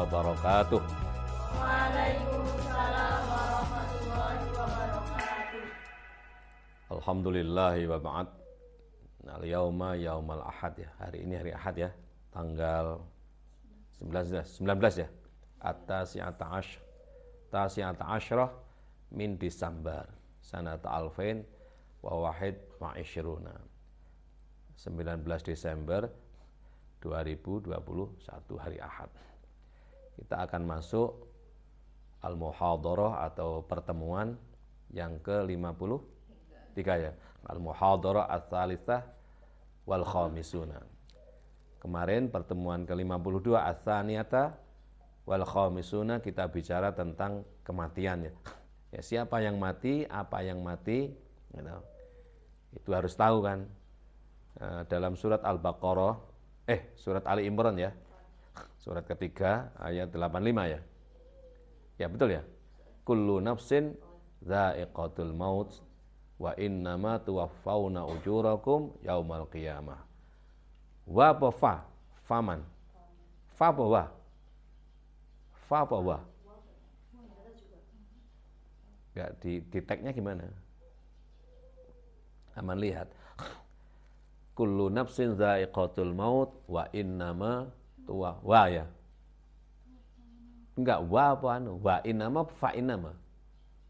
wabarakatuh. Waalaikumsalam warahmatullahi wabarakatuh. Alhamdulillahi wa ba'd. Al-yauma yaumal ahad ya. Hari ini hari Ahad ya. Tanggal 19 ya. Tasi'ata asyrah min Desember sanata alfain wa wahid wa isyruna. 19 Desember 2021 hari Ahad. Kita akan masuk al-muhadharah atau pertemuan yang ke-53 ya. Al-muhadharah ats-tsalitsah wal khamisuna. Kemarin pertemuan ke-52 ats-tsaniyata wal khamisuna kita bicara tentang kematian ya. Ya, siapa yang mati, apa yang mati, itu harus tahu kan. Dalam surat Al-Baqarah, surat Ali Imran ya, surat ketiga ayat 85 ya. Ya betul ya. Kullu nafsin dha'iqatul maut wa innama tuwaffawna ujurakum yaumal qiyamah. Wa fa faman. Fa wa. Fa wa. Ya di tagnya gimana? Aman lihat. Kullu nafsin dha'iqatul maut wa innama wa ya. Enggak wa apa anu? Wa innama fa innama.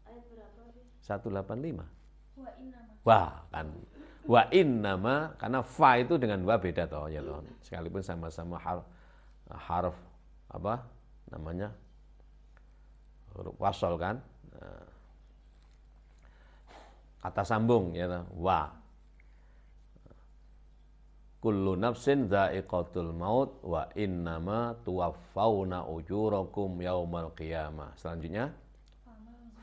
Ayat berapa? 185. Wa innama. Wah kan. Wa innama karena fa itu dengan wa beda toh ya toh. Sekalipun sama-sama harf apa namanya? Huruf wasal kan. Kata sambung ya toh. Wa. Kullu nafsin dha'iqatul maut wa innama tuwaffawna ujurakum yaumal qiyamah. Selanjutnya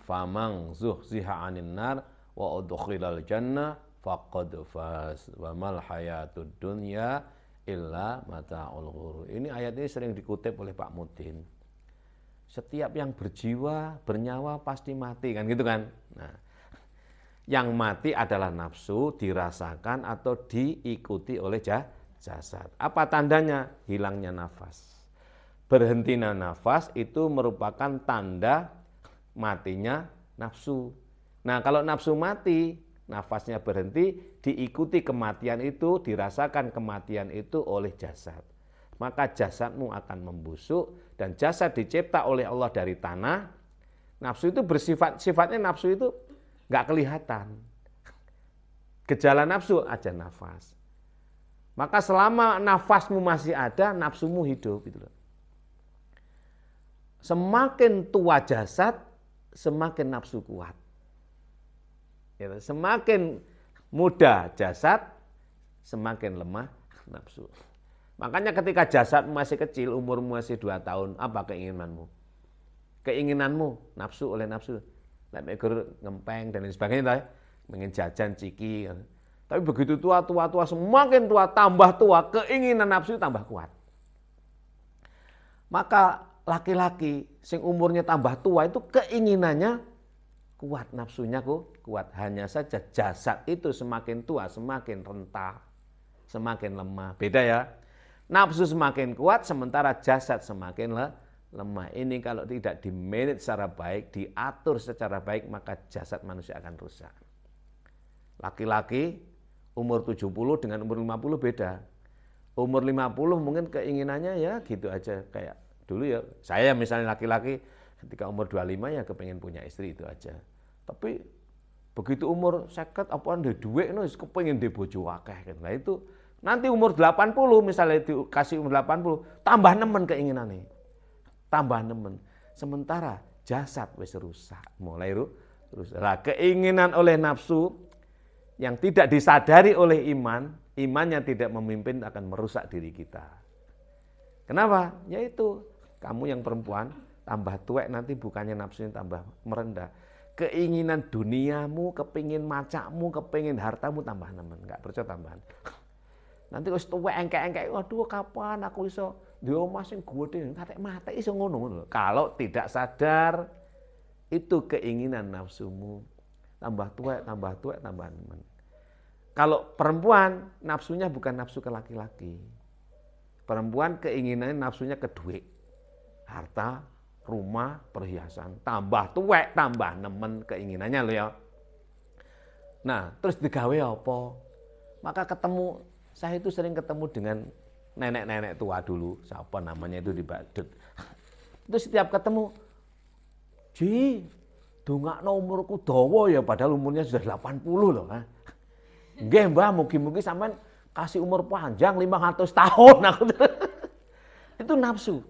famang zuhziha 'anil nar wa udkhilal jannah faqad faz wa mal hayatud dunya illa mata'ul ghurur. Ini ayat ini sering dikutip oleh Pak Mudin. Setiap yang berjiwa, bernyawa pasti mati kan gitu kan. Nah, yang mati adalah nafsu, dirasakan atau diikuti oleh jasad. Apa tandanya? Hilangnya nafas. Berhentinya nafas itu merupakan tanda matinya nafsu. Nah, kalau nafsu mati, nafasnya berhenti, diikuti kematian itu, dirasakan kematian itu oleh jasad. Maka jasadmu akan membusuk, dan jasad dicipta oleh Allah dari tanah. Nafsu itu sifatnya nafsu itu nggak kelihatan. Gejala nafsu aja nafas. Maka selama nafasmu masih ada, nafsumu hidup gitu loh. Semakin tua jasad, semakin nafsu kuat. Ya, semakin muda jasad, semakin lemah nafsu. Makanya ketika jasad masih kecil, umurmu masih 2 tahun, apa keinginanmu? Keinginanmu, nafsu oleh nafsu. Megur ngempeng dan lain sebagainya, ingin jajan ciki. Tapi begitu tua, semakin tua, tambah tua, keinginan nafsu tambah kuat. Maka laki-laki sing umurnya tambah tua itu keinginannya kuat, nafsunya kuat. Hanya saja jasad itu semakin tua, semakin rentah, semakin lemah. Beda ya. Nafsu semakin kuat, sementara jasad semakin lemah. Ini kalau tidak di-manage secara baik, diatur secara baik, maka jasad manusia akan rusak. Laki-laki umur 70 dengan umur 50 beda. Umur 50 mungkin keinginannya ya gitu aja. Kayak dulu ya, saya misalnya laki-laki ketika umur 25 ya kepengen punya istri itu aja. Tapi begitu umur 50 apaan deh duit, kepengen di bojo akeh. Nah itu nanti umur 80 misalnya dikasih umur 80, tambah nemen keinginannya. Tambah nemen. Sementara jasad wis rusak, mulai rusak. Nah, keinginan oleh nafsu yang tidak disadari oleh iman, imannya tidak memimpin akan merusak diri kita. Kenapa? Yaitu kamu yang perempuan tambah tuwek nanti bukannya nafsunya tambah merendah. Keinginan duniamu, kepingin macakmu, kepingin hartamu tambah nemen, enggak percaya tambahan. Nanti wis tuwek engkek-engkek, waduh kapan aku iso di omah sing gede, katek mate iso ngono. Kalau tidak sadar, itu keinginan nafsumu. Tambah tuwek, tambah nemen. Kalau perempuan, nafsunya bukan nafsu ke laki-laki. Perempuan keinginannya nafsunya ke duit. harta, rumah, perhiasan, tambah tuwek, tambah nemen keinginannya loh ya. Nah, terus digawe apa? Maka ketemu, saya itu sering ketemu dengan nenek-nenek tua dulu, siapa namanya itu di Badut. Itu setiap ketemu, Ji, dongakno umurku dawa ya, padahal umurnya sudah 80 loh. Nggih Mbah, mugi-mugi sampean kasih umur panjang 500 tahun. Itu nafsu.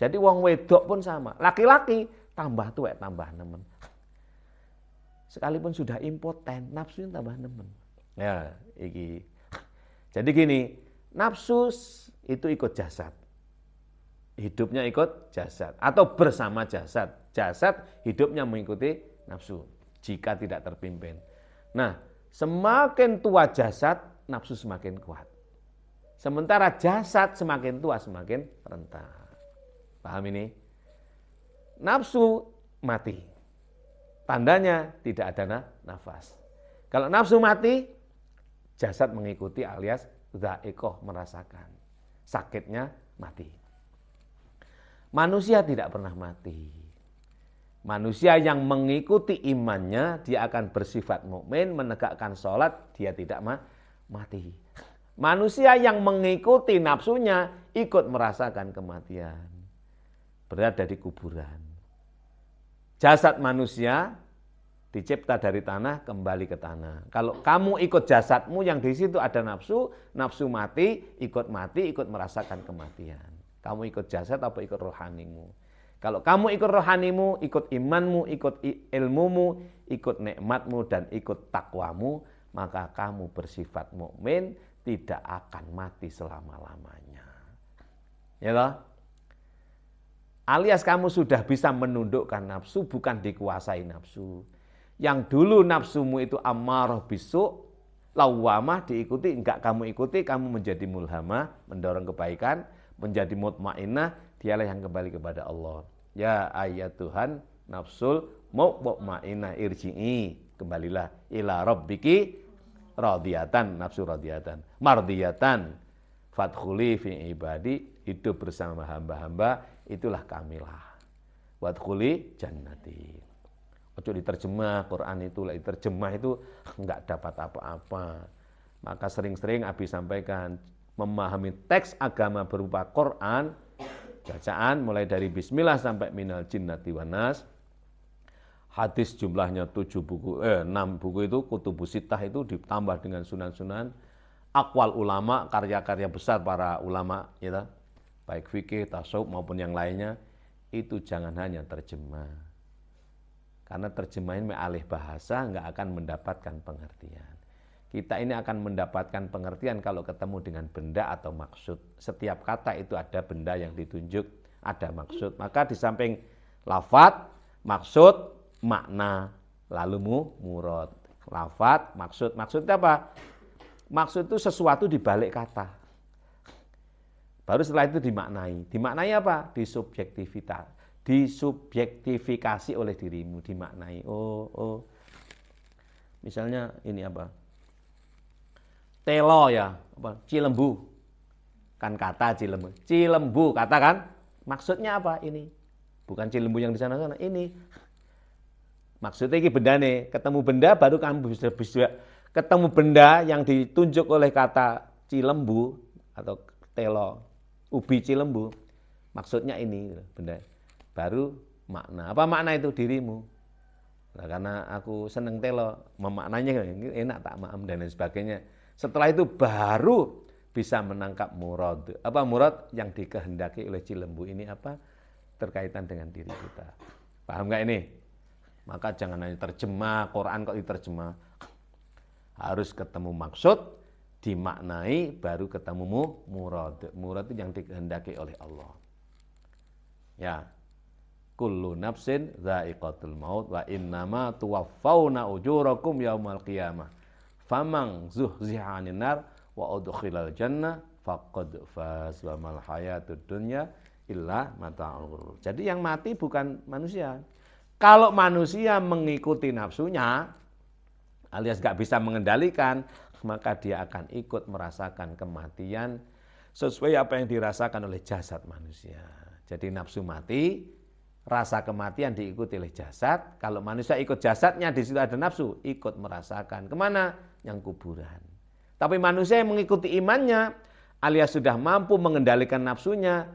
Jadi wong wedok pun sama. Laki-laki tambah tuwek, tambah nemen. Sekalipun sudah impoten, nafsunya tambah nemen. Ya, iki. Jadi gini, nafsu itu ikut jasad. Hidupnya ikut jasad atau bersama jasad. Jasad hidupnya mengikuti nafsu jika tidak terpimpin. Nah, semakin tua jasad, nafsu semakin kuat. Sementara jasad semakin tua semakin rentan. Paham ini? Nafsu mati. Tandanya tidak ada nafas. Kalau nafsu mati, jasad mengikuti alias dha'iqah, merasakan. Sakitnya mati. Manusia tidak pernah mati. Manusia yang mengikuti imannya, dia akan bersifat mukmin, menegakkan sholat, dia tidak mati. Manusia yang mengikuti nafsunya, ikut merasakan kematian. Berada di kuburan. Jasad manusia dicipta dari tanah, kembali ke tanah. Kalau kamu ikut jasadmu yang di situ ada nafsu, nafsu mati, ikut merasakan kematian. Kamu ikut jasad apa ikut rohanimu? Kalau kamu ikut rohanimu, ikut imanmu, ikut ilmumu, ikut nikmatmu dan ikut takwamu, maka kamu bersifat mukmin, tidak akan mati selama-lamanya. Ya toh? Alias kamu sudah bisa menundukkan nafsu, bukan dikuasai nafsu. Yang dulu nafsumu itu ammarah bisu, lawamah diikuti, enggak kamu ikuti, kamu menjadi mulhamah, mendorong kebaikan, menjadi mutmainnah, dialah yang kembali kepada Allah. Ya ayat Tuhan, nafsul mutmainnah irji'i, kembalilah ila rabbiki radiyatan, nafsu radiyatan, mardiyatan, fadkhuli fi ibadi, hidup bersama hamba-hamba, itulah kamilah. Wadkhuli jannati. Ojo diterjemah Quran itu, lah diterjemah itu enggak dapat apa-apa. Maka sering-sering Abi sampaikan, memahami teks agama berupa Quran, bacaan mulai dari bismillah sampai minal jinnati wanas. Hadis jumlahnya 6 buku itu, kutubus sittah itu ditambah dengan sunan-sunan, aqwal ulama, karya-karya besar para ulama, ya, baik fikih, tasawuf maupun yang lainnya, itu jangan hanya terjemah. Karena terjemahin alih bahasa nggak akan mendapatkan pengertian. Kita ini akan mendapatkan pengertian kalau ketemu dengan benda atau maksud. Setiap kata itu ada benda yang ditunjuk, ada maksud. Maka di samping lafadz, maksud, makna, lalu murad. Lafadz, maksud. Maksudnya apa? Maksud itu sesuatu di balik kata. Baru setelah itu dimaknai. Dimaknai apa? Disubjektifikasi oleh dirimu, dimaknai. Oh. Misalnya ini apa? Telo ya, apa? Cilembu. Kan kata Cilembu. Cilembu kata kan? Maksudnya apa ini? Bukan Cilembu yang di sana-sana, ini. Maksudnya ini benda nih, ketemu benda baru kamu bisa ketemu benda yang ditunjuk oleh kata Cilembu atau telo, ubi Cilembu. Maksudnya ini benda. Baru makna. Apa makna itu? Dirimu. Nah, karena aku seneng telo, memaknanya enak tak maam dan lain sebagainya. Setelah itu baru bisa menangkap murad. Apa murad yang dikehendaki oleh Cilembu ini apa? Terkaitan dengan diri kita. Paham nggak ini? Maka jangan hanya terjemah, Quran kok diterjemah. Harus ketemu maksud, dimaknai, baru ketemu murad. Murad itu yang dikehendaki oleh Allah. Ya. Kullu nafsin dha'iqatul maut wa innama tuwaffawna ujurakum yaumal qiyamah. Famang zuhziha 'anil nar wa udkhilal jannah faqad faz wa mal hayatud dunya illa mata'ul ghurur. Jadi yang mati bukan manusia. Kalau manusia mengikuti nafsunya alias gak bisa mengendalikan, maka dia akan ikut merasakan kematian sesuai apa yang dirasakan oleh jasad manusia. Jadi nafsu mati, rasa kematian diikuti oleh jasad. Kalau manusia ikut jasadnya, di situ ada nafsu, ikut merasakan. Kemana? Yang kuburan. Tapi manusia yang mengikuti imannya, alias sudah mampu mengendalikan nafsunya,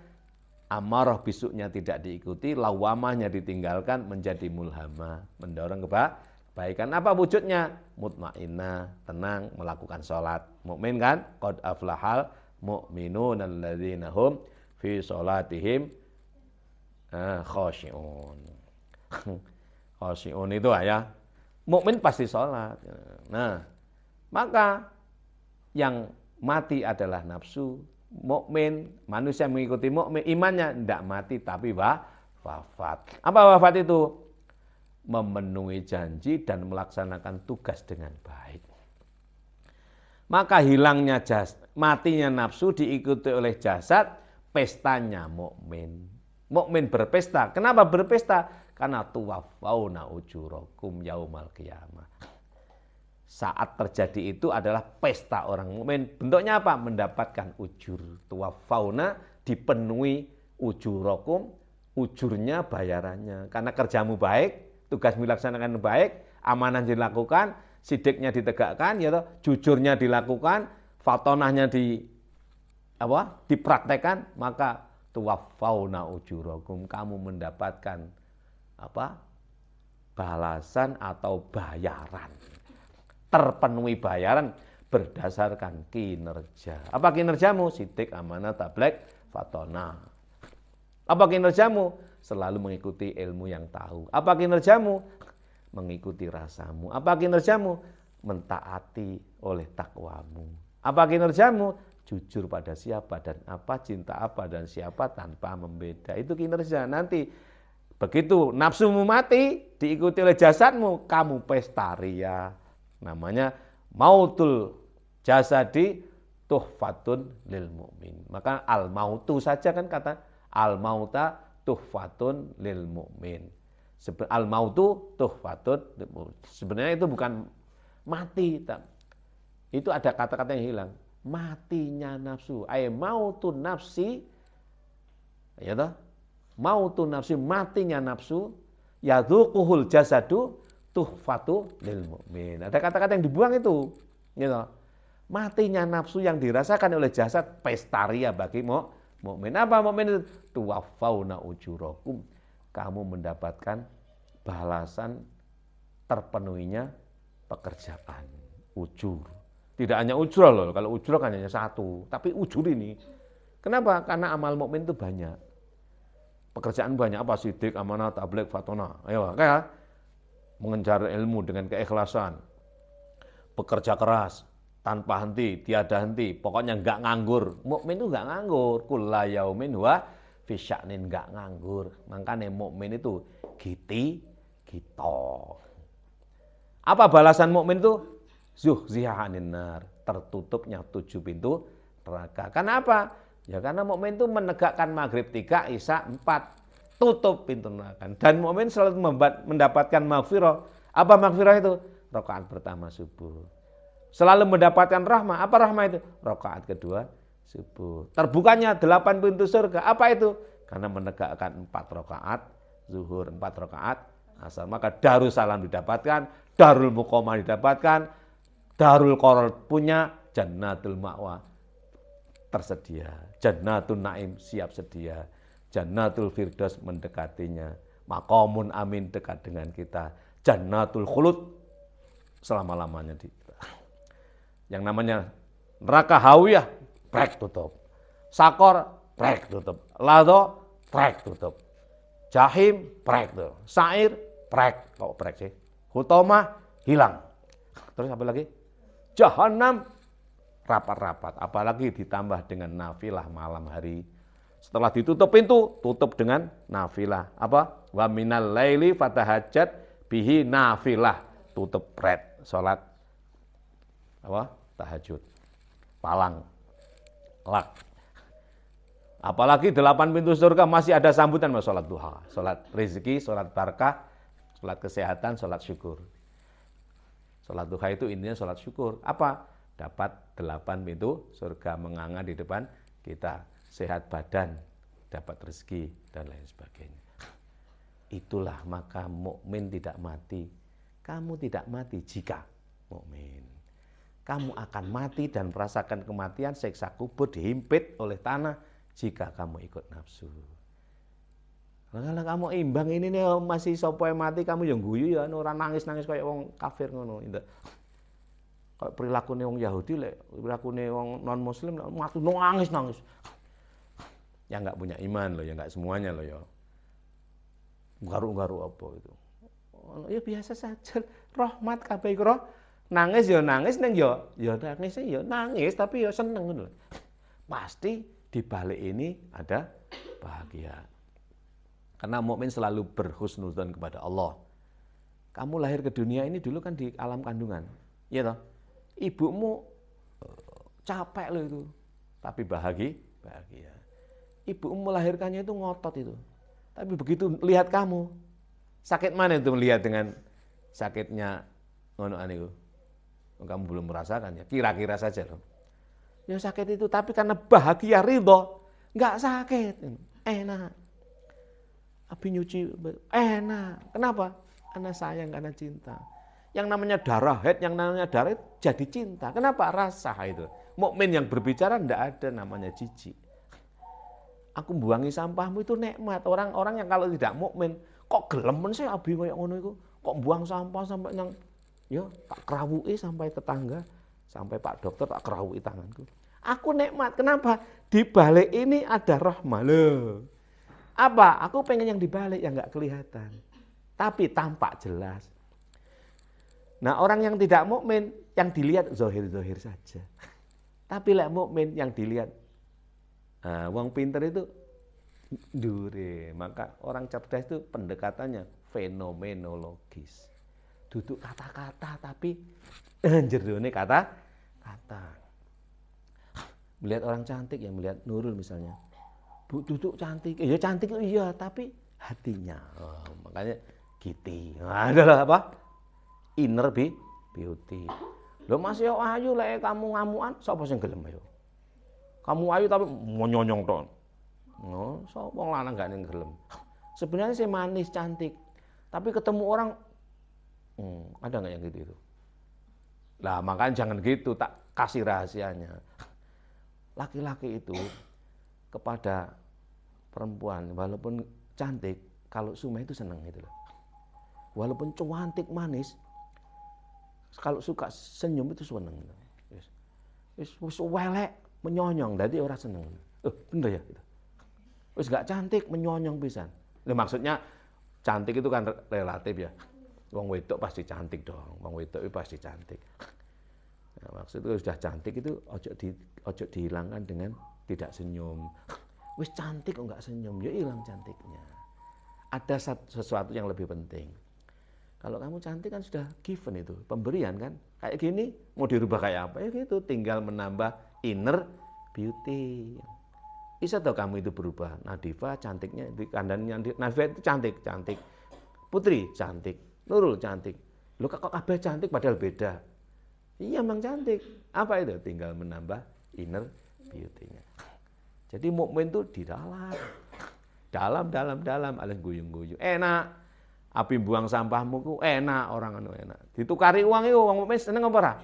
amarah bisuknya tidak diikuti, lawamahnya ditinggalkan, menjadi mulhamah, mendorong kebaikan. Apa wujudnya? Mutmainnah, tenang, melakukan sholat. Mukmin kan? Qad aflahal mu'minun alladzina hum fi sholatihim khashi'un. Khashi'un itu ya. Mukmin pasti sholat. Nah, maka yang mati adalah nafsu. Mukmin, manusia mengikuti mukmin, imannya tidak mati tapi wafat. Apa wafat itu? Memenuhi janji dan melaksanakan tugas dengan baik. Maka hilangnya matinya nafsu diikuti oleh jasad, pestanya mukmin. Mukmin berpesta. Kenapa berpesta? Karena tuwaffawna ujurakum yaumal qiyamah. Saat terjadi itu adalah pesta orang mukmin. Bentuknya apa? Mendapatkan ujur. Tuwaffawna, dipenuhi ujurakum, ujurnya, bayarannya. Karena kerjamu baik, tugas dilaksanakan baik, amanah dilakukan, sidiknya ditegakkan, ya, jujurnya dilakukan, fatonahnya dipraktekkan, maka tuwaffawna ujurakum, kamu mendapatkan balasan atau bayaran. Terpenuhi bayaran berdasarkan kinerja. Apa kinerjamu? Sidik, amanah, tablek, fatonah. Apa kinerjamu? Selalu mengikuti ilmu yang tahu. Apa kinerjamu? Mengikuti rasamu. Apa kinerjamu? Mentaati oleh takwamu. Apa kinerjamu? Jujur pada siapa dan apa, cinta apa dan siapa tanpa membeda. Itu kinerja. Nanti begitu nafsumu mati, diikuti oleh jasadmu, kamu pesta ria. Namanya mautul jasadi tuhfatun lil mu'min. Maka al mautu saja kan kata al mauta tuhfatun lil mu'min. Al mautu tuhfatun lil mu'min. Sebenarnya itu bukan mati. Itu ada kata-kata yang hilang. Matinya nafsu. Mautun nafsi. Ya toh? Mautun nafsi, matinya nafsu. Yadhuquhul jasadu tuhfatu lil mu'min. Ada kata-kata yang dibuang itu. Gitu. Matinya nafsu yang dirasakan oleh jasad pestaria bagi mukmin. Apa mukmin itu? Tuwaffawna ujurakum. Kamu mendapatkan balasan terpenuhinya pekerjaan. Ujur. Tidak hanya ujur loh. Kalau ujur kan hanya satu. Tapi ujur ini. Kenapa? Karena amal mukmin itu banyak. Pekerjaan banyak. Apa? Sidik, amanah, tablek, fatona. Ayo, kayak mengejar ilmu dengan keikhlasan, bekerja keras, tanpa henti, tiada henti, pokoknya enggak nganggur. Mukmin itu enggak nganggur, kulla yaumin wa fi sya'nin, enggak nganggur. Makanya mukmin itu gitu. Apa balasan mukmin itu? Zuhziha 'anin nar, tertutupnya 7 pintu neraka. Kenapa? Ya karena mukmin itu menegakkan maghrib 3, isya 4. Tutup pintu neraka. Dan mukmin selalu mendapatkan maghfirah. Apa maghfirah itu? Rakaat pertama subuh. Selalu mendapatkan rahmah. Apa rahmah itu? Rakaat kedua subuh. Terbukanya 8 pintu surga. Apa itu? Karena menegakkan 4 rakaat zuhur, 4 rakaat asar. Maka Darussalam didapatkan, Darul Muqamah didapatkan, Darul Qarar punya, Jannatul Ma'wa tersedia. Jannatul Naim siap sedia. Jannatul Firdaus mendekatinya. Maqamun amin dekat dengan kita. Jannatul Khulud selama-lamanya di kita. Yang namanya neraka hawiyah, prek tutup. Sakor, prek tutup. Ladho, prek tutup. Jahim, prek tutup. Sa'ir, prek. Kok prek sih? Hutomah, hilang. Terus apa lagi? Jahannam, rapat-rapat. Apalagi ditambah dengan nafilah malam hari. Setelah ditutup pintu, tutup dengan nafilah. Apa? Wa minal laili fatahajjat bihi nafilah. Tutup red, salat apa? Tahajud. Palang. Lak. Apalagi 8 pintu surga masih ada sambutan, salat duha, salat rezeki, salat barakah, salat kesehatan, salat syukur. Salat duha itu intinya salat syukur. Apa? Dapat 8 pintu surga menganga di depan kita. Sehat badan, dapat rezeki dan lain sebagainya. Itulah maka mukmin tidak mati. Kamu tidak mati jika mukmin. Kamu akan mati dan merasakan kematian, siksa kubur, dihimpit oleh tanah jika kamu ikut nafsu. Kalau kamu imbang ini nih masih sapa yang mati kamu yang guyu ya ora nangis-nangis kayak wong kafir ngono. Kayak perilakunya wong Yahudi lek perilakunya wong non muslim mati nangis-nangis. Ya enggak punya iman loh ya, enggak semuanya loh ya. Garu-garu apa itu. Ya biasa saja, rahmat kabeh iku roh. Nangis ya nangis ning ya nangis ya nangis tapi ya seneng ngono lho. Pasti di balik ini ada bahagia. Karena mukmin selalu berhusnudzon kepada Allah. Kamu lahir ke dunia ini dulu kan di alam kandungan. Iya toh? Ibumu capek loh itu, tapi bahagia. Ibumu melahirkannya itu ngotot itu. Tapi begitu lihat kamu, sakit mana itu melihat dengan sakitnya ngono aniku. Kamu belum merasakan ya, kira-kira saja loh. Ya sakit itu, tapi karena bahagia ridho, enggak sakit. Enak. Abi nyuci enak. Kenapa? Karena sayang, karena cinta. Yang namanya darah head, yang namanya darah itu jadi cinta. Kenapa? Rasa itu. Mukmin yang berbicara enggak ada namanya jijik. Aku buangi sampahmu itu nikmat. Orang-orang yang kalau tidak mukmin, kok gelemen sih abi koyo ngono iku? Kok buang sampah sampai nang ya tak kerawuki sampai tetangga, sampai Pak Dokter tak kerawuki tanganku. Aku nikmat. Kenapa? Di balik ini ada rahmah loh. Apa? Aku pengen yang dibalik yang nggak kelihatan, tapi tampak jelas. Nah orang yang tidak mukmin yang dilihat zohir saja, tapi lek mukmin yang dilihat, wong pinter itu dure. Maka orang cerdas itu pendekatannya fenomenologis, duduk kata-kata tapi jerone kata-kata. Melihat orang cantik ya melihat Nurul misalnya. Bu duduk cantik, ya cantik iya, tapi hatinya, makanya Kitty, adalah apa? Inner beauty. Lo masih ayu lah kamu ngamuan, siapa sing gelem ayo? Kamu ayu tapi monyonyong tok. No, siapa wong lanang gak ning gelem. Sebenarnya sih manis cantik, tapi ketemu orang, ada nggak yang gitu itu? Lah makanya jangan gitu, tak kasih rahasianya. Laki-laki itu kepada perempuan walaupun cantik kalau sumeh itu seneng gitu loh. Walaupun cantik manis kalau suka senyum itu seneng. Wis welek menyonyong dadi ora seneng. Bener ya gitu. Wis gak cantik menyonyong pisan. Nah, maksudnya cantik itu kan relatif ya. Wong wedok pasti cantik dong. Wong wedok itu pasti cantik. Nah, maksudnya sudah cantik itu ojo dihilangkan dengan tidak senyum. Wis cantik kok enggak senyum, ya hilang cantiknya. Ada sesuatu yang lebih penting. Kalau kamu cantik kan sudah given itu, pemberian kan. Kayak gini mau dirubah kayak apa ya gitu, tinggal menambah inner beauty. Bisa tahu kamu itu berubah. Nadifa cantiknya di kandangnya Nadifa itu cantik. Putri cantik, Nurul cantik. Loh kok kabeh cantik padahal beda. Iya memang cantik. Apa itu? Tinggal menambah inner beauty-nya. Jadi mukmin itu di dalam alis guyung-guyung. Enak. Api buang sampahmu ku enak, orang anu enak. Ditukari uang itu wong mukmin seneng apa ora?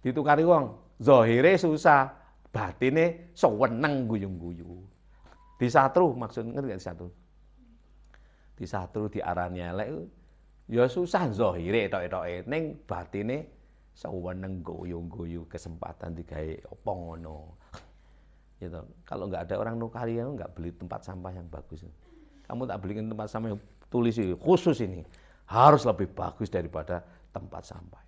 Ditukari uang. Zahire susah, batine seneng guyung-guyu. Disatru maksud ngerti gak disatru? Disatru diarani elek ya susah zahire etok-etoke ning batine seneng guyung-guyu kesempatan digawe apa ngono. Gitu. Kalau nggak ada orang nukari, kamu nggak beli tempat sampah yang bagus. Kamu tak belikan tempat sampah yang tulis khusus ini harus lebih bagus daripada tempat sampah.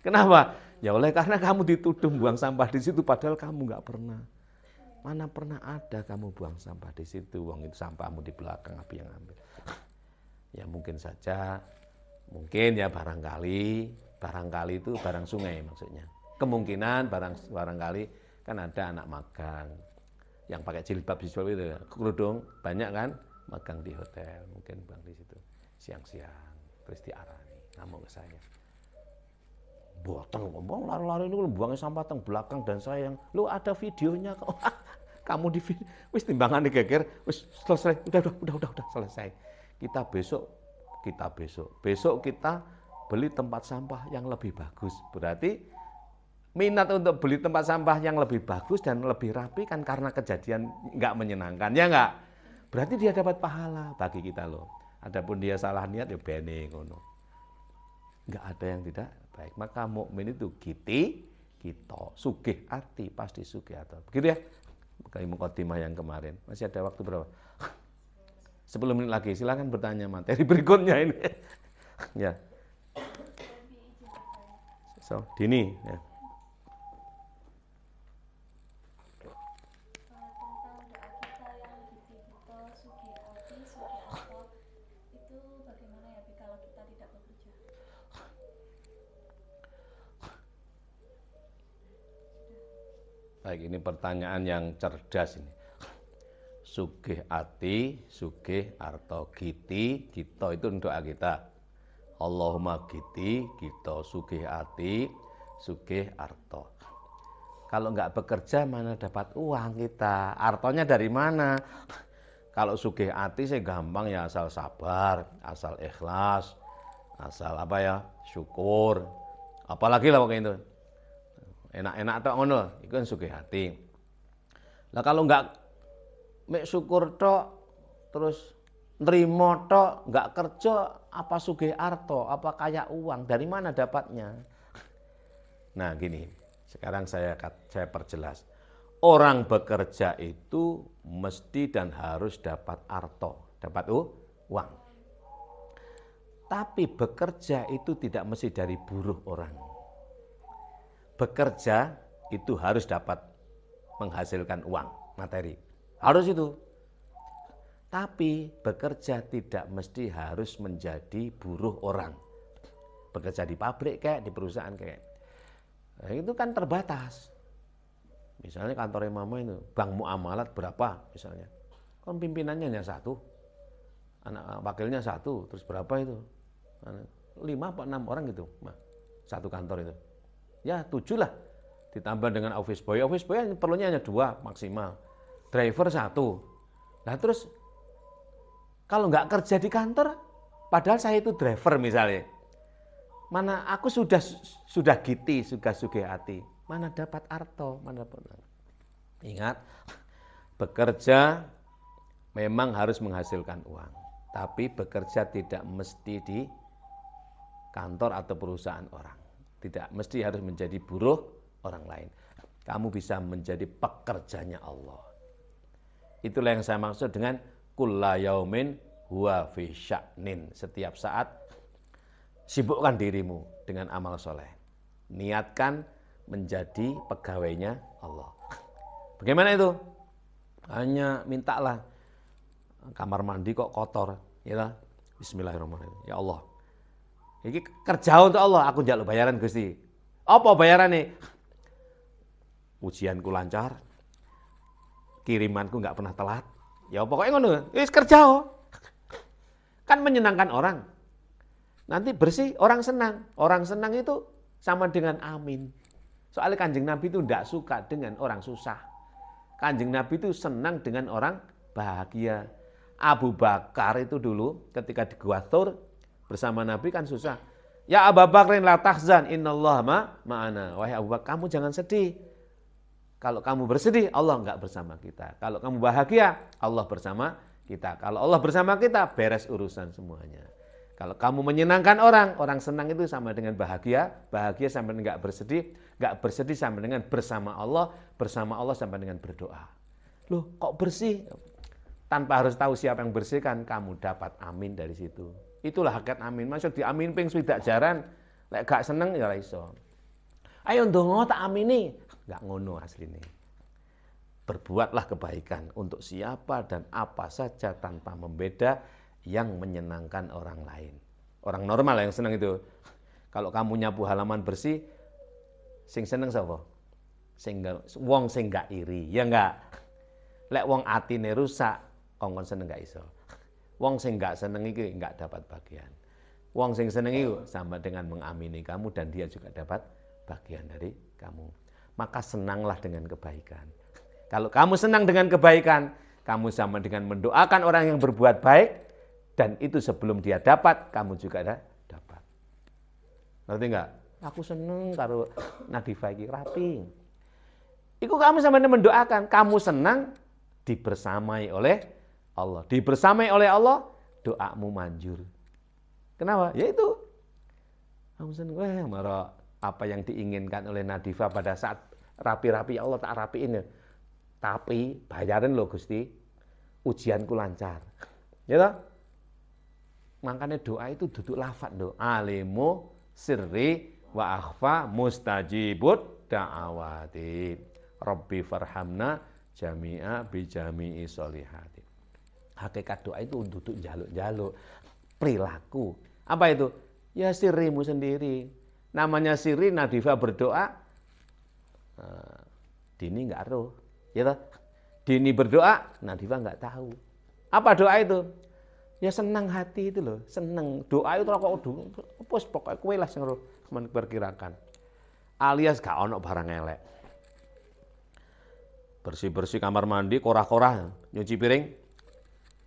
Kenapa? Ya oleh karena kamu dituduh buang sampah di situ, padahal kamu nggak pernah. Mana pernah ada kamu buang sampah di situ? Uang itu sampahmu di belakang, api yang ambil. Ya mungkin saja, mungkin ya barangkali itu barang sungai maksudnya. Kemungkinan barangkali kan ada anak magang yang pakai jilbab itu kerudung banyak kan magang di hotel, mungkin bang di situ siang-siang terus diarani ngamuk ke saya, boteng ngomong lari-lari ini buangnya sampah teng belakang dan saya yang lu ada videonya kok Kamu wis timbangan geger, wis selesai, udah selesai. Besok kita beli tempat sampah yang lebih bagus. Berarti minat untuk beli tempat sampah yang lebih bagus dan lebih rapi kan karena kejadian nggak menyenangkan, ya nggak? Berarti dia dapat pahala bagi kita loh. Adapun dia salah niat ya bene ngono. Nggak ada yang tidak baik. Maka mukmin itu kita sugih ati pasti sugih ati. Begitu ya? Kayak mukadimah yang kemarin. Masih ada waktu berapa? 10 menit lagi. Silakan bertanya materi berikutnya ini. Ya. So, Dini ya. Baik, ini pertanyaan yang cerdas ini. Sugih ati, sugih arto, giti, kita itu doa kita. Allahumma giti, kita sugih ati, sugih arto. Kalau nggak bekerja mana dapat uang kita? Artonya dari mana? Kalau sugih ati saya gampang ya, asal sabar, asal ikhlas, asal apa ya, syukur. Apalagi lah pokoknya itu. Enak-enak tok ngono, iku kan sugih ati. Lah kalau enggak mek syukur tok terus nrimo tok, enggak kerja, apa sugih arto, apa kaya uang, dari mana dapatnya? Nah, gini. Sekarang saya perjelas. Orang bekerja itu mesti dan harus dapat arto, dapat uang. Tapi bekerja itu tidak mesti dari buruh orang. Bekerja itu harus dapat menghasilkan uang, materi. Harus itu. Tapi bekerja tidak mesti harus menjadi buruh orang. Bekerja di pabrik kayak, di perusahaan kayak. Nah, itu kan terbatas. Misalnya kantornya mama itu, bank muamalat berapa misalnya. Kan pimpinannya hanya satu. Anak wakilnya satu, terus berapa itu? 5 atau 6 orang gitu. Satu kantor itu. Ya 7 lah, ditambah dengan office boy perlunya hanya 2 maksimal, driver 1. Nah terus kalau nggak kerja di kantor, padahal saya itu driver misalnya, mana aku sudah giti, sudah sugih ati, mana dapat arto, mana dapat. Ingat, bekerja memang harus menghasilkan uang, tapi bekerja tidak mesti di kantor atau perusahaan orang. Tidak mesti harus menjadi buruh orang lain. Kamu bisa menjadi pekerjanya Allah. Itulah yang saya maksud dengan kulla yaumin huwa fi sya'nin. Setiap saat sibukkan dirimu dengan amal soleh. Niatkan menjadi pegawainya Allah. Bagaimana itu? Hanya mintalah kamar mandi kok kotor, ya. Bismillahirrahmanirrahim. Ya Allah, ini kerja untuk Allah, aku njaluk bayaran Gusti. Apa bayaran nih? Ujianku lancar, kirimanku nggak pernah telat. Ya pokoknya ngono, wis kerja. Kan menyenangkan orang. Nanti bersih, orang senang. Orang senang itu sama dengan amin. Soalnya Kanjeng Nabi itu tidak suka dengan orang susah. Kanjeng Nabi itu senang dengan orang bahagia. Abu Bakar itu dulu ketika di Gua Thur bersama Nabi kan susah. Ya Abu Bakrin la tahzan, innallaha ma'ana. Wahai Abu Bakar, kamu jangan sedih. Kalau kamu bersedih, Allah enggak bersama kita. Kalau kamu bahagia, Allah bersama kita. Kalau Allah bersama kita, beres urusan semuanya. Kalau kamu menyenangkan orang, orang senang itu sama dengan bahagia. Bahagia sama dengan enggak bersedih sama dengan bersama Allah sama dengan berdoa. Loh, kok bersih? Tanpa harus tahu siapa yang bersihkan, kamu dapat amin dari situ. Itulah hakikat amin. Maksud di amin ping swidak jaran, lek gak seneng ya ora iso. Ayo ndonga tak amini. Gak ngono asline. Berbuatlah kebaikan untuk siapa dan apa saja tanpa membeda yang menyenangkan orang lain. Orang normal yang senang itu. Kalau kamu nyapu halaman bersih, sing seneng sapa? Wong sing gak iri, ya enggak? Lek wong atine rusak, kongkon seneng gak iso. Wong sing gak seneng iki gak dapat bagian. Wong sing seneng itu sama dengan mengamini kamu dan dia juga dapat bagian dari kamu. Maka senanglah dengan kebaikan. Kalau kamu senang dengan kebaikan, kamu sama dengan mendoakan orang yang berbuat baik, dan itu sebelum dia dapat, kamu juga ada dapat. Ngerti enggak? Aku seneng karo Nadifa iki rapi. Iku kamu sama dengan mendoakan, kamu senang dibersamai oleh Allah. Dibersamai oleh Allah, doamu manjur. Kenapa? Ya itu. Kamu seneng, marah apa yang diinginkan oleh Nadifa pada saat rapi-rapi, Allah tak rapiin ya. Tapi bayarin loh Gusti, ujianku lancar. Ya toh? Makanya doa itu duduk lafaz doa. Alimu sirri wa akhfa mustajibud da'awati. Rabbi farhamna jami'a bi jami'i solihati. Hakikat doa itu duduk jaluk-jaluk. Perilaku. Apa itu? Ya sirrimu sendiri. Namanya sirri, Nadifa berdoa. Dini enggak roh. Ya toh? Dini berdoa, Nadifa enggak tahu. Apa doa itu? Ya senang hati itu loh, senang. Doa itu kok pos pokoknya kowe lah sing memperkirakan. Alias gak ono barang elek. Bersih-bersih kamar mandi, korah-korah, nyuci piring.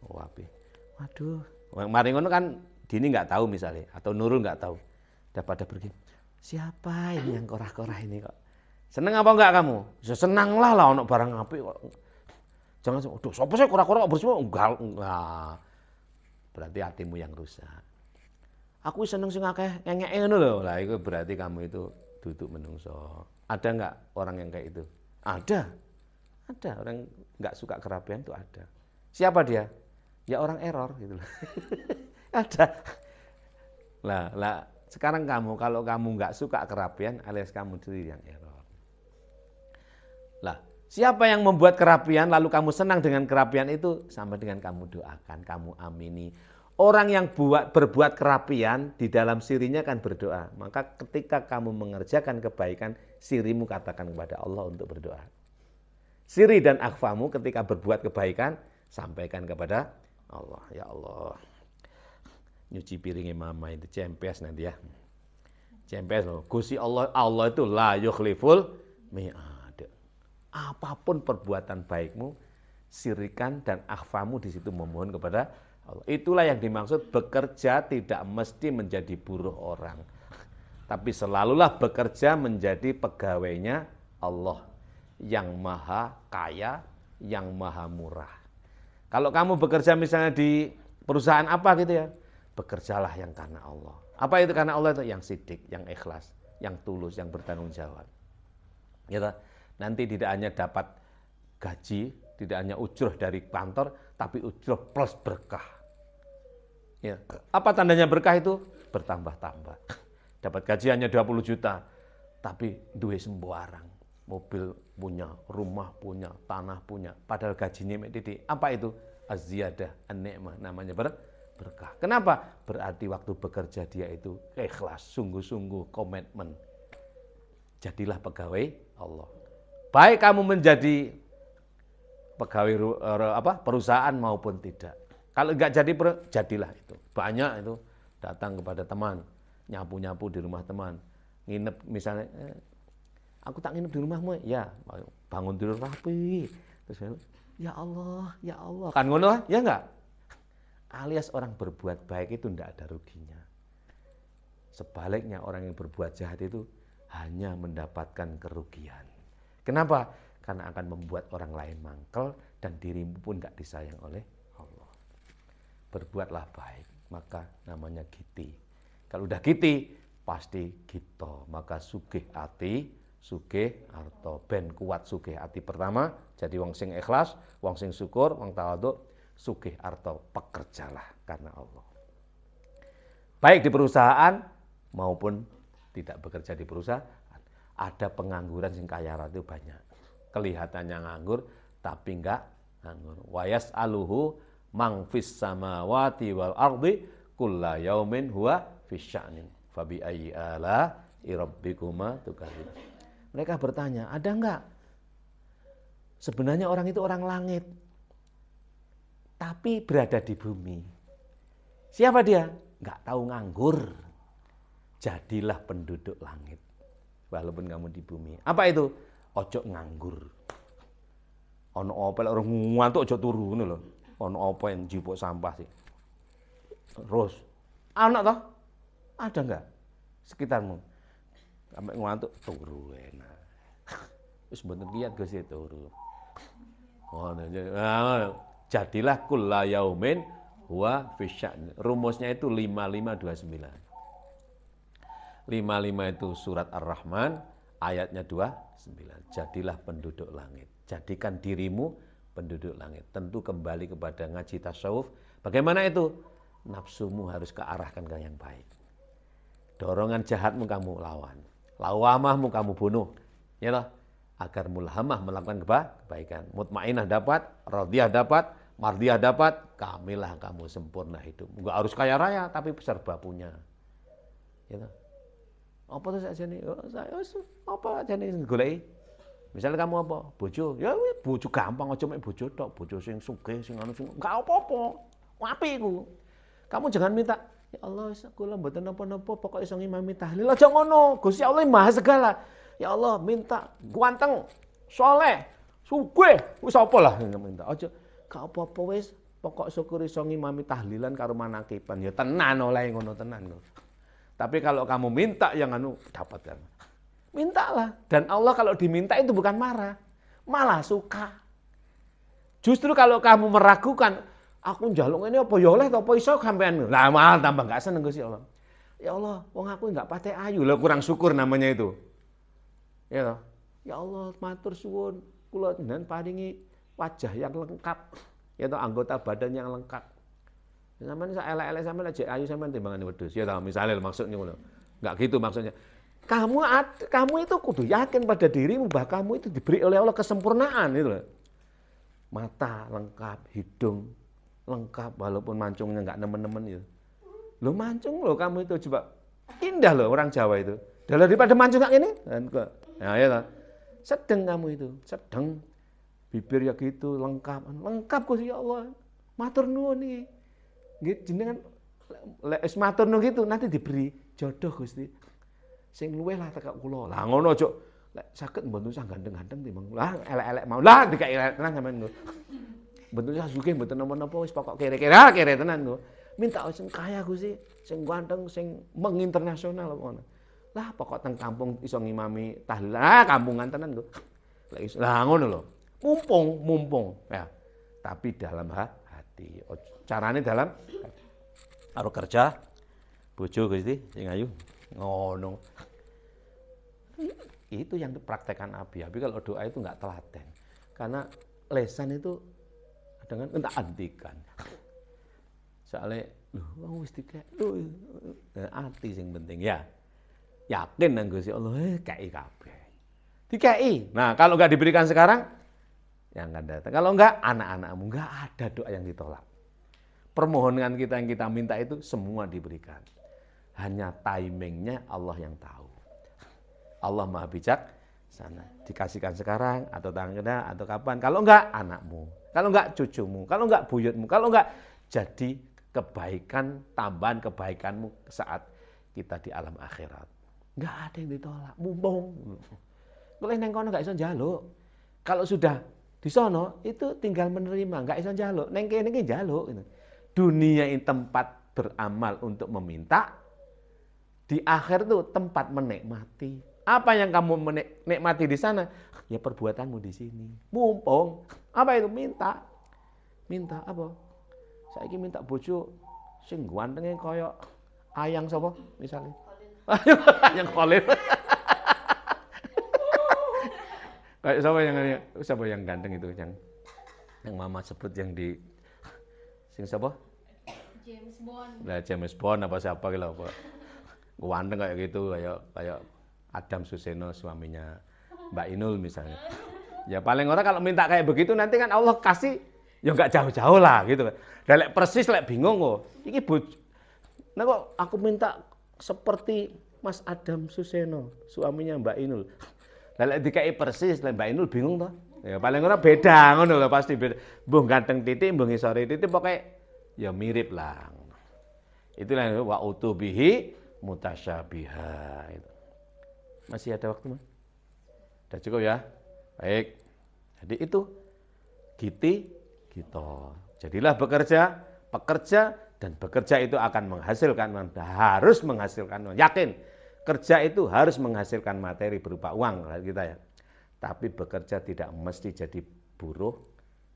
Oh, api. Waduh, mari ngono kan Dini enggak tahu misalnya atau Nurul enggak tahu. Pada pergi. Siapa ini yang korah-korah ini kok? Seneng apa enggak kamu? Ya senanglah lah ono barang apik kok. Jangan, aduh, sapa sih korah-korah bersih enggak. Berarti hatimu yang rusak. Aku seneng sing akeh ngengeke ngono lho. Lah itu berarti kamu itu duduk menungso. Ada enggak orang yang kayak itu? Ada. Ada orang enggak suka kerapian itu ada. Siapa dia? Ya orang error gitu loh. Ada. Lah sekarang kamu kalau kamu enggak suka kerapian alias kamu sendiri yang error. Lah, siapa yang membuat kerapian lalu kamu senang dengan kerapian itu sama dengan kamu doakan, kamu amini. Orang yang berbuat kerapian di dalam sirinya kan berdoa. Maka ketika kamu mengerjakan kebaikan, sirimu katakan kepada Allah untuk berdoa. Siri dan akhfamu ketika berbuat kebaikan, sampaikan kepada Allah. Ya Allah, nyuci piringnya mama itu cempes nanti ya. Cempes loh. Gusti Allah itu la yukhliful mi'ad. Apapun perbuatan baikmu, sirikan dan akhfamu di situ memohon kepada Allah. Itulah yang dimaksud bekerja tidak mesti menjadi buruh orang. Tapi selalulah bekerja menjadi pegawainya Allah yang maha kaya, yang maha murah. Kalau kamu bekerja misalnya di perusahaan apa gitu ya, bekerjalah yang karena Allah. Apa itu karena Allah itu? Yang sidik, yang ikhlas, yang tulus, yang bertanggung jawab. Ya, nanti tidak hanya dapat gaji, tidak hanya ujroh dari kantor, tapi ujroh plus berkah. Ya. Apa tandanya berkah itu? Bertambah-tambah. Dapat gaji hanya 20 juta, tapi duwe sembarang. Mobil punya, rumah punya, tanah punya. Padahal gajinya medidi. Apa itu? Az-ziyadah, an-ni'mah. Namanya berkah. Kenapa? Berarti waktu bekerja dia itu ikhlas, sungguh-sungguh, komitmen. Jadilah pegawai Allah. Baik kamu menjadi pegawai perusahaan maupun tidak. Kalau enggak jadi, jadilah itu. Banyak itu datang kepada teman, nyapu-nyapu di rumah teman. Nginep misalnya, aku tak nginep di rumahmu. Ya, bangun tidur rapi. Terus ya Allah, ya Allah. Kan ngono, ya enggak? Alias orang berbuat baik itu enggak ada ruginya. Sebaliknya orang yang berbuat jahat itu hanya mendapatkan kerugian. Kenapa? Karena akan membuat orang lain mangkel dan dirimu pun enggak disayang oleh Allah. Berbuatlah baik, maka namanya giti. Kalau udah giti, pasti gito. Maka sugih ati, sugih arto. Ben kuat sugih ati pertama, jadi wong sing ikhlas, wong sing syukur, wong tawadhu, sugih arto, pekerjalah karena Allah. Baik di perusahaan maupun tidak bekerja di perusahaan, ada pengangguran sing kaya raya itu banyak. Kelihatannya nganggur, tapi enggak nganggur. Wa yas'aluhu mang fis samawati wal ardi kulla yaumin huwa fis sya'nin. Fa bi ayyi ala rabbikuma tukadzib. Mereka bertanya, ada enggak? Sebenarnya orang itu orang langit, tapi berada di bumi. Siapa dia? Enggak tahu nganggur. Jadilah penduduk langit. Walaupun kamu di bumi. Apa itu? Ojo nganggur. Ana apa lek orang ngantuk aja turu ngono lho. Ana apa yang njupuk sampah sih. Terus anak toh? Ada enggak sekitarmu? Sampai ngantuk turu enak. Wis mboten kiyat Gus turu. Jadilah kulla yaumin huwa fi sya'n. Rumusnya itu 5529. 55 itu surat Ar-Rahman, ayatnya 29. Jadilah penduduk langit. Jadikan dirimu penduduk langit. Tentu kembali kepada ngaji tasawuf. Bagaimana itu? Nafsumu harus kearahkan ke yang baik. Dorongan jahatmu kamu lawan. Lawamahmu kamu bunuh. Ya toh? Agar mulhamah melakukan kebaikan. Mutmainah dapat, radiyah dapat, mardiyah dapat, kamilah kamu sempurna hidup. Enggak harus kaya raya, tapi serba punya. Ya toh? Apa tuh saja nih? Saya apa aja nih goleki? Misalnya kamu apa? Bojo. Ya bojo gampang aja mek bojo tok, bojo sing sugih, sing anu sing enggak apa-apa. Apik iku. Kamu jangan minta, ya Allah kula mboten napa-napa pokoke iso ngimami tahlil. Aja ngono. Gusti Allah Maha segala. Ya Allah minta ganteng, soleh, sugih, wis apa lah minta. Aja gak apa-apa wis pokok syukur iso ngimami tahlilan karo manakiban. Ya tenan oleh ngono tenan kok. Tapi kalau kamu minta yang anu dapatkan. Mintalah. Dan Allah kalau diminta itu bukan marah, malah suka. Justru kalau kamu meragukan, aku njaluk ini apa ya oleh apa iso sampean. Lah malah tambah enggak seneng Gusti Allah. Ya Allah, wong aku enggak pate ayu, lah kurang syukur namanya itu. Ya toh. Ya Allah, matur suwun, kula jenengan paringi wajah yang lengkap. Ya toh, anggota badan yang lengkap. Sampeyan sak elek-elek sampeyan aja ayu sampeyan timbangan wedhus. Ya toh, misalnya maksudnya ngono. Enggak gitu maksudnya. Kamu itu kudu yakin pada dirimu bahwa kamu itu diberi oleh Allah kesempurnaan itu loh. Mata lengkap, hidung lengkap walaupun mancungnya enggak nemen-nemen itu. Lo mancung lo kamu itu coba indah loh orang Jawa itu. Daripada mancung kayak gini, nah ya toh. Sedeng kamu itu, sedeng. Bibir ya gitu lengkap Gusti ya Allah. Matur nuwun iki. Nggih jenengan lek wis matur nuwun gitu nanti diberi jodoh Gusti. Sing luweh lah tekak kula. Lah ngono aja lek saged mboten usah ganteng-ganteng timbang. Lah elek-elek mau. Lah dikai tenan sampean lho. Mboten usah sugih mboten napa-napa wis pokok kere-kere tenan lho. Minta sing kaya Gusti, sing ganteng, sing menginternasional ngono. Lah pokok teng kampung iso ngimami tahlil. Ah kampungan tenan lho. Lah ngono lho. Mumpung ya. Tapi dalam hati. Carane dalam karo kerja bojo Gusti sing ayu ngono. Itu yang dipraktekkan Abi kalau doa itu enggak telaten. Karena lesan itu dengan entak antikan. Soalnya lho wis dikek ati sing penting ya. Yakin nang Gusti Allah kei kabeh. Dikei. Nah, kalau enggak diberikan sekarang yang akan datang. Kalau enggak anak-anakmu enggak ada doa yang ditolak. Permohonan kita yang kita minta itu semua diberikan. Hanya timingnya Allah yang tahu. Allah Maha bijaksana. Dikasihkan sekarang atau tangga atau kapan. Kalau enggak anakmu, kalau enggak cucumu, kalau enggak buyutmu, kalau enggak jadi kebaikan, tambahan kebaikanmu saat kita di alam akhirat. Enggak ada yang ditolak, mumpung. Boleh neng kono enggak iso njaluk. Kalau sudah di sono itu tinggal menerima, enggak iso njaluk. Neng kene iki njaluk gitu. Dunia ini tempat beramal untuk meminta. Di akhir itu tempat menikmati. Apa yang kamu menikmati di sana? Ya perbuatanmu di sini. Mumpung. Apa itu? Minta. Minta apa? Saiki minta bojo sing gantenge kaya ayang sapa misalnya. Ayang Khalil. Kayak siapa yang ganteng itu yang mama sebut yang di sing siapa? James Bond. Lah James Bond apa siapa gitu apa. Ganteng kayak gitu kayak Adam Suseno suaminya Mbak Inul misalnya. Ya paling orang kalau minta kayak begitu nanti kan Allah kasih ya enggak jauh-jauh lah gitu. Dan lek persis lek bingung kok. Iki nah kok aku minta seperti Mas Adam Suseno suaminya Mbak Inul. Lah lek dikai persis lek Mbak Inul bingung toh. Ya paling orang beda ngono lho pasti beda. Mbuh ganteng titik, mbuh ngisore titik pokoke ya mirip lah. Itulah wa utubihi mutasyabiha itu. Masih ada waktu, Mas? Sudah cukup ya? Baik. Jadi itu kita. Jadilah pekerja dan bekerja itu akan menghasilkan, harus menghasilkan, yakin kerja itu harus menghasilkan materi berupa uang kita ya. Tapi bekerja tidak mesti jadi buruh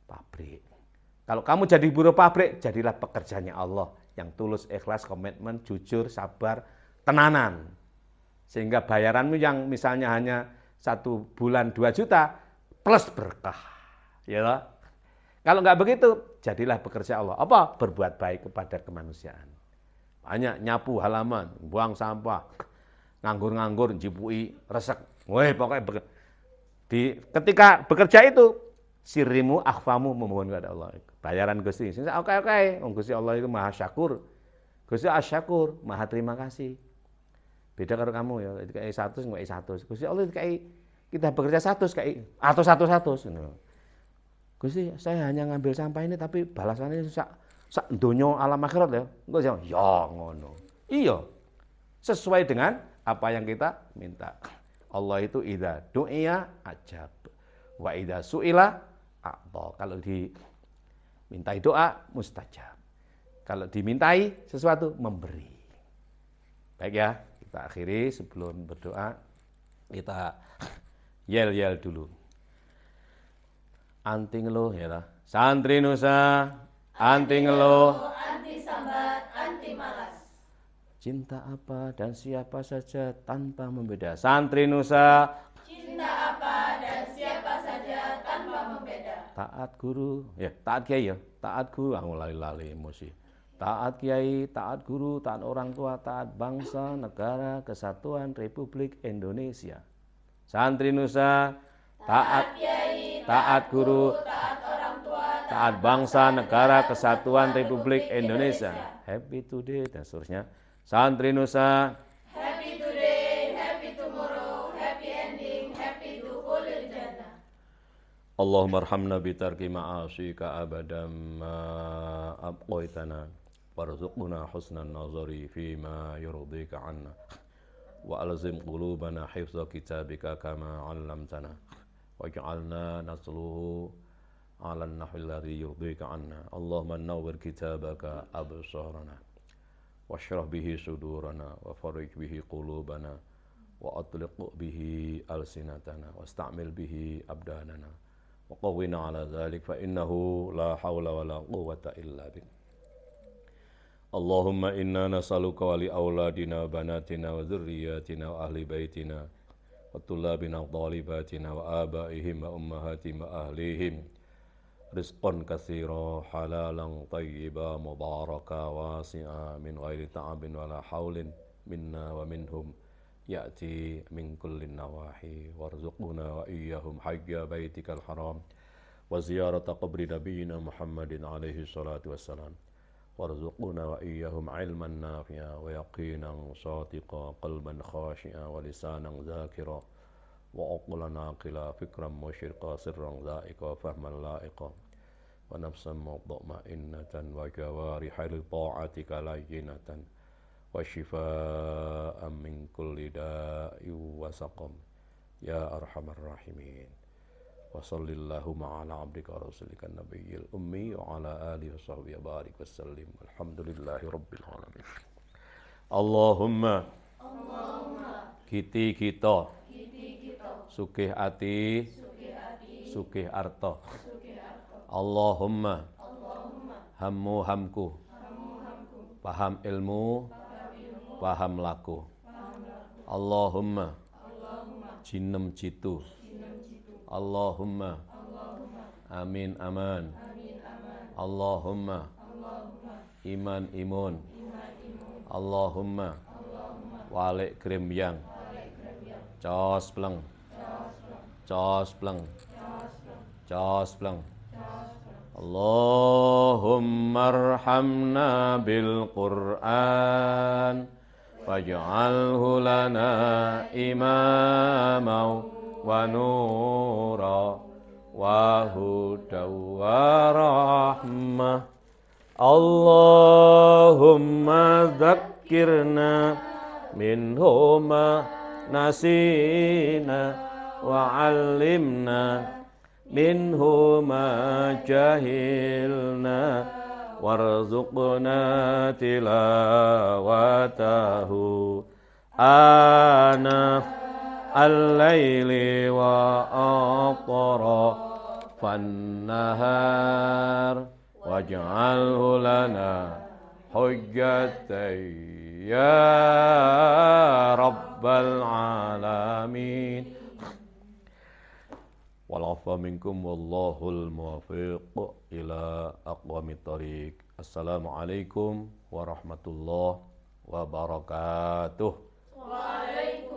pabrik. Kalau kamu jadi buruh pabrik, jadilah pekerjanya Allah yang tulus, ikhlas, komitmen, jujur, sabar, tenanan. Sehingga bayaranmu yang misalnya hanya 1 bulan 2 juta plus berkah. Ya loh. Kalau enggak begitu, jadilah pekerja Allah. Apa? Berbuat baik kepada kemanusiaan. Banyak nyapu halaman, buang sampah, nganggur-nganggur, jipui, resek. Woi, pokoknya ketika bekerja itu, sirimu, akhfamu memohon kepada Allah. Bayaran Gusti. Oke. Gusti Allah itu maha syakur. Gusti asyakur, maha terima kasih. Beda kalau kamu ya, kayak 100 enggak 100. Gusti Allah kayak kita bekerja 100 kayak atau 100. Gusti, saya hanya ngambil sampah ini tapi balasannya sak donya alam akhirat ya. Engko ya ngono. Iya. Sesuai dengan apa yang kita minta. Allah itu idza du'iya ajab. Wa idza su'ila a'ta. Kalau dimintai doa mustajab. Kalau dimintai sesuatu memberi. Baik ya, kita akhiri sebelum berdoa kita yel-yel dulu. Anti ngeluh ya lah. Santri Nusa, anti ngeluh, anti sambat, anti malas. Cinta apa dan siapa saja tanpa membeda. Santri Nusa, cinta apa dan siapa saja tanpa membeda. Taat guru, ya taat kiai ya, taat guru, lali-lali emosi. Taat kiai, taat guru, taat orang tua, taat bangsa, negara, kesatuan Republik Indonesia. Santri Nusa, taat kiai, taat guru, taat orang tua, taat bangsa, negara, kesatuan Republik Indonesia. Happy today dan seterusnya. Santri Nusa, happy today, happy tomorrow, happy ending, happy dukhulil jannah. Allahumma arhamna bitarki ma'asika abadan ma abqaitana warzuqna husnan nazari fima yurdika anna wa alzim qulubana hifza kitabika kama 'allamtana waj'alna nasluhu 'ala an-nahwi alladhi yurdika anna. Allahumma nawwir kitabaka absarana washrah bihi sudurana wa farij bihi qulubana wa atliq bihi alsinatana wasta'mil bihi abdanana wa qawwina ala dhalik fa innahu la hawla wa la quwwata illa bik. Allahumma inna nas'aluka wa li auladina wa banatina wa dhurriyyatina wa ahli baitina wa tullabina wa talibatina wa abaihim wa ummahatihim wa ahlihim rizqan katsira halalan tayyiba mubaraka wasi'a min ghairi ta'abin wala haulin minna wa minhum ya'ti min kullin nawahi warzuqna wa iyyahum hajja baitikal haram wa ziyarata qabri nabiyyina Muhammadin alaihi salatu wassalam warzuqna wa iyyahum ilman nafi'a wa yaqinan sadiqa qalban khashi'a wa lisanan zakira wa aqlan aqila fikran musyriqa sirran za'iqa fahman la'iqa wa nafsan mutma'innatan wa jawarihan li ta'atika layyinatan wa shifaa'an min kulli da'i wa saqam ya arhamar rahimin. Wa sallallahu ma'ala abdika rasulika nabiyyil ummi wa ala alihi wa sahbihi wa barik wa sallim. Alhamdulillahi rabbil alamin. Allahumma kiti kita sugih ati sugih arta. Allahumma hammu hamku paham ilmu paham laku. Allahumma jinem jitu. Allahumma amin aman. Allahumma iman imun. Allahumma walik grembyang cos pleng cos pleng cos pleng. Allahumma arhamna bil Qur'an waj'alhu lana imamau wa nura wa hudaw wa rahmah. Allahumma dzakkirna minhuma nasina wa 'allimna minhu ma jahilna warzuqna tilawatahu ana al-laili wa atrafan nahar waj'alhu lana hujjatan ya rabbal alamin. Wal-'afwa minkum wallahul muwaffiq ila aqwamit thoriq. Assalamualaikum warahmatullahi wabarakatuh. Waalaikumsalam.